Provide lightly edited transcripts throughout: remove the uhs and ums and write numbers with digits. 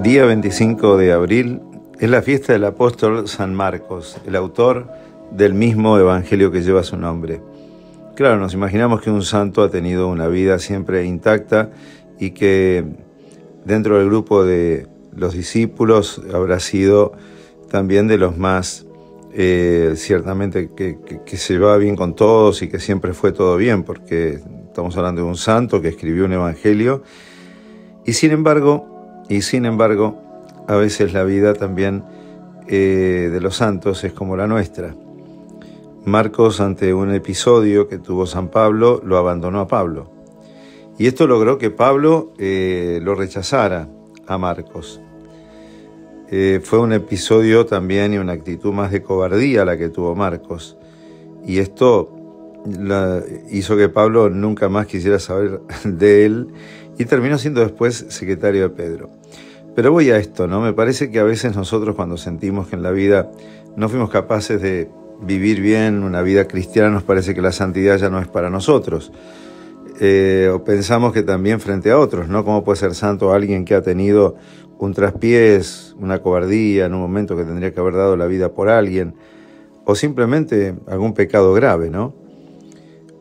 Día 25 de abril es la fiesta del apóstol San Marcos, el autor del mismo evangelio que lleva su nombre. Claro, nos imaginamos que un santo ha tenido una vida siempre intacta y que dentro del grupo de los discípulos habrá sido también de los más, ciertamente que se llevaba bien con todos y que siempre fue todo bien, porque estamos hablando de un santo que escribió un evangelio y sin embargo, a veces la vida también de los santos es como la nuestra. Marcos, ante un episodio que tuvo San Pablo, lo abandonó a Pablo. Y esto logró que Pablo lo rechazara a Marcos. Fue un episodio también y una actitud más de cobardía la que tuvo Marcos. Y esto hizo que Pablo nunca más quisiera saber de él y terminó siendo después secretario de Pedro. Pero voy a esto, ¿no? Me parece que a veces nosotros cuando sentimos que en la vida no fuimos capaces de vivir bien una vida cristiana, nos parece que la santidad ya no es para nosotros. O pensamos que también frente a otros, ¿no? ¿Cómo puede ser santo alguien que ha tenido un traspiés, una cobardía en un momento que tendría que haber dado la vida por alguien? O simplemente algún pecado grave, ¿no?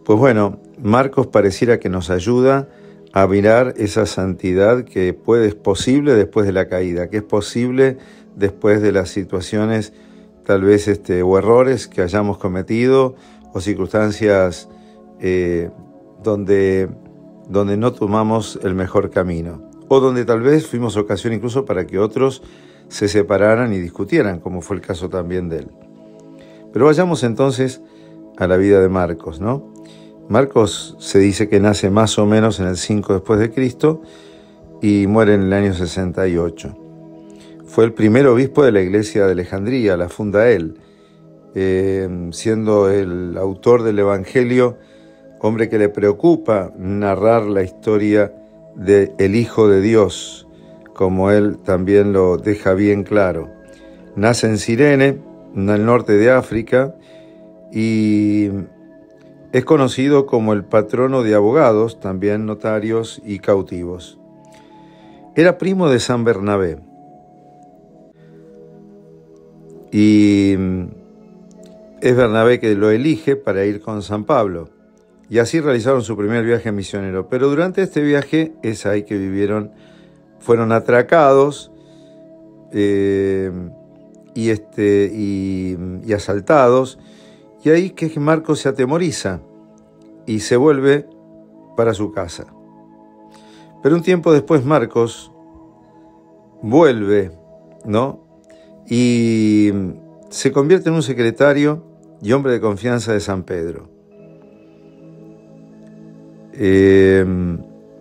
Pues bueno, Marcos pareciera que nos ayuda a mirar esa santidad que es posible después de la caída, que es posible después de las situaciones tal vez o errores que hayamos cometido o circunstancias donde no tomamos el mejor camino o donde tal vez fuimos ocasión incluso para que otros se separaran y discutieran, como fue el caso también de él. Pero vayamos entonces a la vida de Marcos, ¿no? Marcos se dice que nace más o menos en el 5 después de Cristo y muere en el año 68. Fue el primer obispo de la iglesia de Alejandría, la funda él, siendo el autor del evangelio, hombre que le preocupa narrar la historia del Hijo de Dios, como él también lo deja bien claro. Nace en Cirene, en el norte de África, y es conocido como el patrono de abogados, también notarios y cautivos. Era primo de San Bernabé. Y es Bernabé que lo elige para ir con San Pablo. Y así realizaron su primer viaje misionero. Pero durante este viaje es ahí que fueron atracados y asaltados. Y ahí que Marcos se atemoriza y se vuelve para su casa. Pero un tiempo después Marcos vuelve, ¿no? Y se convierte en un secretario y hombre de confianza de San Pedro.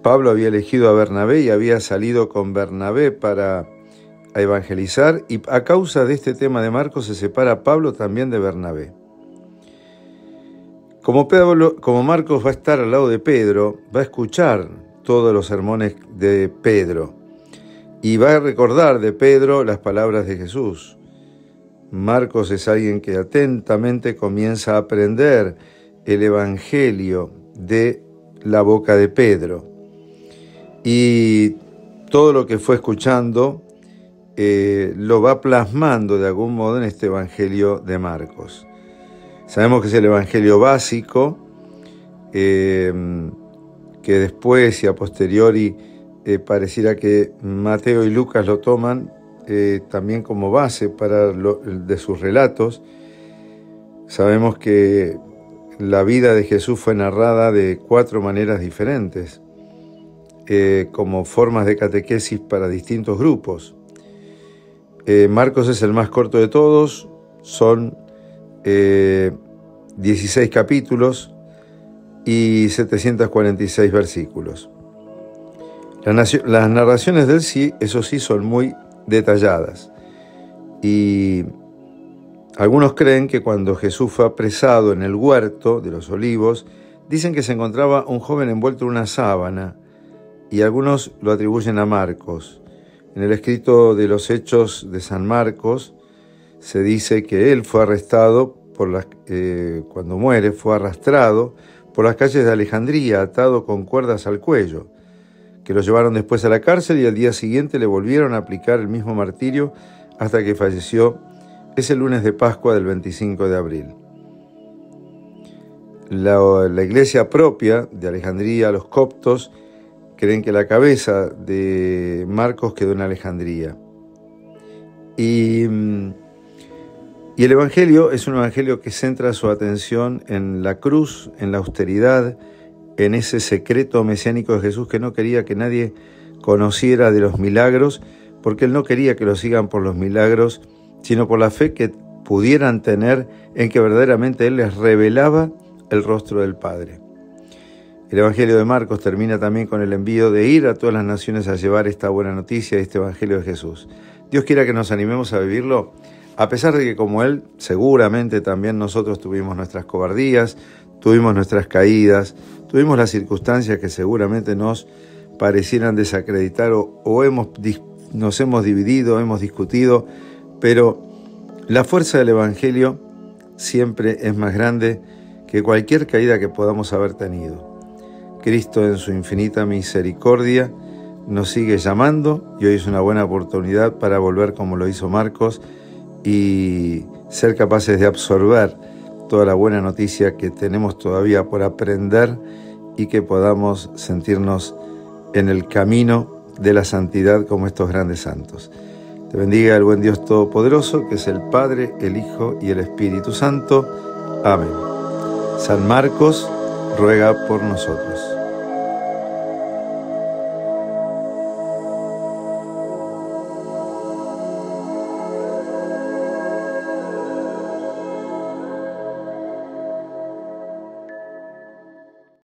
Pablo había elegido a Bernabé y había salido con Bernabé para evangelizar, y a causa de este tema de Marcos se separa Pablo también de Bernabé. Como Marcos va a estar al lado de Pedro, va a escuchar todos los sermones de Pedro y va a recordar de Pedro las palabras de Jesús. Marcos es alguien que atentamente comienza a aprender el evangelio de la boca de Pedro. Y todo lo que fue escuchando lo va plasmando de algún modo en este evangelio de Marcos. Sabemos que es el evangelio básico, que después y a posteriori pareciera que Mateo y Lucas lo toman también como base de sus relatos. Sabemos que la vida de Jesús fue narrada de 4 maneras diferentes, como formas de catequesis para distintos grupos. Marcos es el más corto de todos, son 16 capítulos y 746 versículos. Las narraciones de él eso sí, son muy detalladas. Y algunos creen que cuando Jesús fue apresado en el huerto de los Olivos, dicen que se encontraba un joven envuelto en una sábana, y algunos lo atribuyen a Marcos. En el escrito de los Hechos de San Marcos se dice que él fue arrestado cuando muere, fue arrastrado por las calles de Alejandría, atado con cuerdas al cuello. que lo llevaron después a la cárcel y al día siguiente le volvieron a aplicar el mismo martirio hasta que falleció ese lunes de Pascua del 25 de abril. La iglesia propia de Alejandría, los coptos, creen que la cabeza de Marcos quedó en Alejandría. Y el Evangelio es un Evangelio que centra su atención en la cruz, en la austeridad, en ese secreto mesiánico de Jesús que no quería que nadie conociera de los milagros, porque Él no quería que lo sigan por los milagros, sino por la fe que pudieran tener en que verdaderamente Él les revelaba el rostro del Padre. El Evangelio de Marcos termina también con el envío de ir a todas las naciones a llevar esta buena noticia, este Evangelio de Jesús. Dios quiera que nos animemos a vivirlo, a pesar de que como Él, seguramente también nosotros tuvimos nuestras cobardías, tuvimos nuestras caídas, tuvimos las circunstancias que seguramente nos parecieran desacreditar o nos hemos dividido, hemos discutido, pero la fuerza del Evangelio siempre es más grande que cualquier caída que podamos haber tenido. Cristo en su infinita misericordia nos sigue llamando y hoy es una buena oportunidad para volver como lo hizo Marcos y ser capaces de absorber toda la buena noticia que tenemos todavía por aprender y que podamos sentirnos en el camino de la santidad como estos grandes santos. Te bendiga el buen Dios Todopoderoso, que es el Padre, el Hijo y el Espíritu Santo. Amén. San Marcos ruega por nosotros.